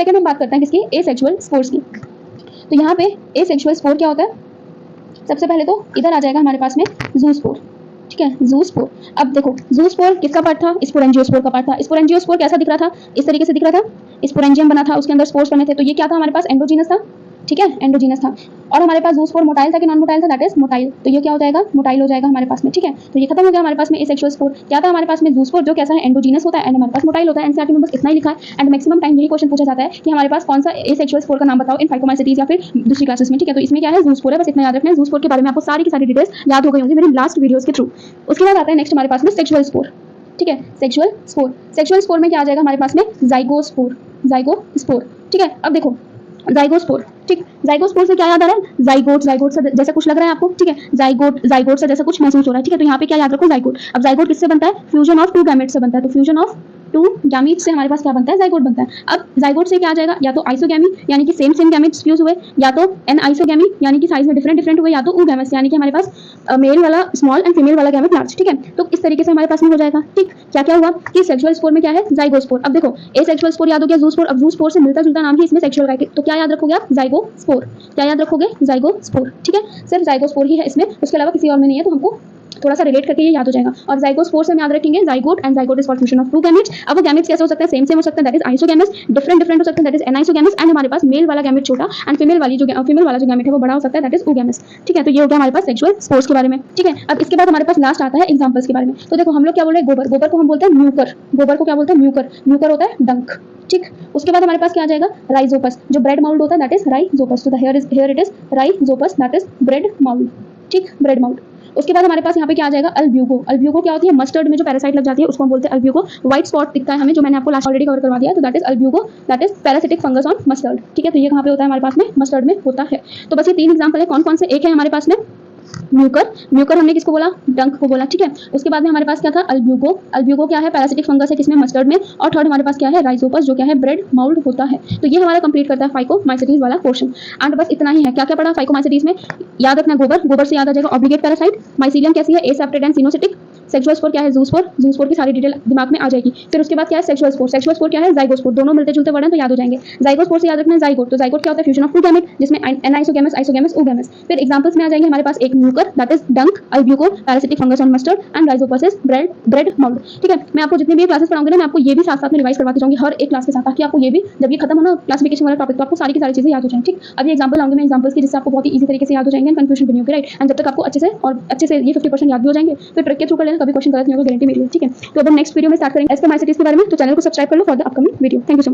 Second हम बात करते हैं किसकी, एसेक्सुअल स्पोर्स की। तो यहाँ पे एसेक्सुअल स्पोर क्या होता है, सबसे पहले तो इधर आ जाएगा हमारे पास में ज़ूस्पोर, ठीक है, ज़ूस्पोर। अब देखो ज़ूस्पोर किसका पार्ट था, स्पोरेंजियोस्पोर का पार्ट था। स्पोरेंजियोस्पोर कैसा दिख रहा था, इस तरीके से दिख रहा था, स्पोरेंजियम बना था, उसके अंदर स्पोर्स बने थे। तो ये क्या था हमारे पास, एंडोजीनस था, ठीक है, एंडोजीनस था। और हमारे पास ज़ूस्पोर मोटाइल था कि नॉन मोटाइल था, दैट इज मोटाइल। तो ये क्या हो जाएगा, मोटाइल हो जाएगा हमारे पास में, ठीक है। तो ये खत्म हो गया हमारे पास में एसेक्सुअल स्पोर। क्या था हमारे पास में, ज़ूस्पोर जो कैसा है, एंडोजीनस होता है, एंड हमारे पास मोटाइल होता है। एनसीईआरटी में बस इतना ही लिखा है, एंड मैक्सिमम टाइम यही क्वेश्चन पूछा जाता है कि हमारे पास कौन सा एसेक्सुअल स्पोर का नाम बताओ इन फाइकोमाइसीटीज या फिर दूसरी क्लासेस में, ठीक है। तो इसमें क्या है, ज़ूस्पोर है, बस इतना याद रखना है। ज़ूस्पोर के बारे में आपको सारी की सारी डिटेल्स याद हो गई होंगी मेरी लास्ट वीडियोस के थ्रू। उसके बाद आता है नेक्स्ट हमारे पास में सेक्सुअल स्पोर, ठीक है, सेक्सुअल स्पोर। सेक्सुअल स्पोर में क्या आ जाएगा हमारे पास में, जाइगोस्पोर, जाइगोस्पोर, ठीक है। अब देखो जाइगोस्पोर, ठीक, जाइगोस्पोर से क्या याद आ रहा है, जाइगोट, जाइगोट से जैसा कुछ लग रहा है आपको, ठीक है, जाइगोट, जाइगोट से जैसा कुछ महसूस हो रहा है, ठीक है। तो यहाँ पे क्या याद रखो, जाइगोट। अब जाइगोट किससे बनता है, फ्यूजन ऑफ टू गैमेट से बनता है। तो फ्यूजन ऑफ टू गैमीट से हमारे पास क्या बनता है, जाइगोट बनता है। अब जाइगोट से क्या आ जाएगा, या तो आइसोगैमी यानी कि सेम सेम गैमेट्स फ्यूज हुए, या तो एन आइसोगैमी यानी कि साइज में डिफरेंट डिफरेंट हुए, या तो ऊगैमेट्स यानी कि हमारे पास मेल वाला स्मॉल एंड फीमेल वाला गैमेट लार्ज, ठीक है। तो इस तरीके से हमारे पास में हो जाएगा, ठीक। क्या क्या हुआ कि सेक्सुअल स्पोर में क्या है, जाइगोस्पोर। अब देखो एसेक्सुअल स्पोर याद हो गया, ज़ूस्पोर। अब ज़ूस्पोर से मिलता जुलता नाम ही इसमें सेक्सुअल का, तो क्या याद रखोगे आप, जाइगोस्पोर। क्या याद रखोगे, जाइगोस्पोर, ठीक है। सिर्फ जाइगोस्पोर ही है इसमें, उसके अलावा किसी और में नहीं है, तो हमको थोड़ा सा रिलेट करके ये याद हो जाएगा। और जाइगोस्पोर से हम याद रखेंगे zygote, and zygote is for fusion of two gametes. अब वो गैमेट्स कैसे हो सकते हैं, सेम सेम हो सकते हैं, दैट इज आइसोगैमेट्स, डिफरेंट डिफरेंट हो सकते हैं, दैट इज एनाइसोगैमेट्स, एंड हमारे पास मेल वाला गैमेट छोटा एंड फीमेल वाला जो गैमेट है वो बड़ा हो सकता है, दैट इज oogametes, ठीक है। तो ये हो गया हमारे पास सेक्सुअल स्पोर्स के बारे में, ठीक है। अब इसके बाद हमारे पास लास्ट आता है एग्जांपल्स के बारे में। तो देखो हम लोग क्या बोल रहे हैं, गोबर, गोबर को हम बोलते हैं म्यूकर, गोबर को क्या बोलते हैं, म्यूकर, म्यूकर होता है डंक, ठीक। उसके बाद हमारे पास क्या आ जाएगा, राइजोपस, जो ब्रेड माउल्ड होता है, दैट इज राइजोपस। तो here it is Rhizopus, that is bread mould, ठीक, ब्रेड माउल्ड। उसके बाद हमारे पास यहाँ पे क्या आ जाएगा, अल्ब्यूगो। अल्ब्यूगो क्या होती है, मस्टर्ड में जो पैरासाइट लग जाती है उसको हम बोलते हैं अल्ब्यूगो। व्हाइट स्पॉट दिखता है हमें, जो मैंने आपको लास्ट ऑलरेडी कवर करवा दिया, तो that is Albugo, that is parasitic fungus on mustard, ठीक है। तो ये कहाँ पे होता है हमारे पास में, मस्टर्ड में होता है। तो बस ये तीन एग्जाम्पल है, कौन कौन से, एक है हमारे पास में म्यूकर, म्यूकर हमने किसको बोला, डंक को बोला, ठीक है। उसके बाद में हमारे पास क्या था, अल्ब्यूगो, अल्ब्यूगो क्या है, पैरासिटिक फंगस है किसमें, मस्टर्ड में। और थर्ड हमारे पास क्या है, राइजोपस, जो क्या है, ब्रेड माउल्ड होता है। तो ये हमारा कंप्लीट करता है फाइकोमाइसीटीज वाला पोर्शन। एंड बस इतना ही है, क्या क्या पढ़ा फाइकोमाइसीटीज में, याद रखना गोबर, गोबर से याद आ जाएगा ऑब्लिगेट पैरासाइट। माइसीलियम कैसी है, एसेप्टेड एंड सिनोसिटिक। सेक्सुअल स्पोर क्या है, ज़ूस्पोर, ज़ूस्पोर की सारी डिटेल दिमाग में आ जाएगी। फिर उसके बाद क्या है, सेक्सुअल स्पोर, सेक्सुअल स्पोर क्या है, जाइगोस्पोर, दोनों मिलते जुलते वर्ड हैं तो याद हो जाएंगे। जाइगोस्पोर से याद रखना है जाइगोट, तो जाइगोट क्या होता है, फ्यूजन ऑफ टू गैमेट, जिसमें एनाइसोगैमेट्स, आइसोगैमेट्स, oogametes। फिर एग्जांपल्स में आ जाएंगे हमारे पास, एक म्यूकर, दैट इज डंक, Albugo, parasitic fungus on mustard, and Rhizopus is bread mould, ठीक है। मैं आपको जितनी भी क्लासेस पढ़ाऊंगी ना, मैं आपको ये भी साथ साथ में रिवाइज करवाती जाऊंगी हर एक क्लास के साथ, ताकि आपको ये भी जब ये खत्म हो ना क्लासिफिकेशन वाला टॉपिक, तो आपको सारी की सारी चीजें याद हो जाएं, ठीक। अभी एग्जांपल लाऊंगी मैं एग्जांपल्स की, जिससे आपको बहुत ही ईजी तरीके से याद हो जाएंगे, कंफ्यूजन भी नहीं होगी, राइट। एंड जब तक आपको अच्छे से ये 50% याद भी हो जाएंगे, फिर ट्रिक के थ्रू कर लेना, कभी क्वेश्चन गलत नहीं होगा, गारंटी मेरी है, ठीक है। तो अब हम नेक्स्ट वीडियो में स्टार्ट करेंगे एस्कोमाइसीटीज के बारे में। तो चैनल को सब्सक्राइब कर लो for the upcoming video. Thank you so much.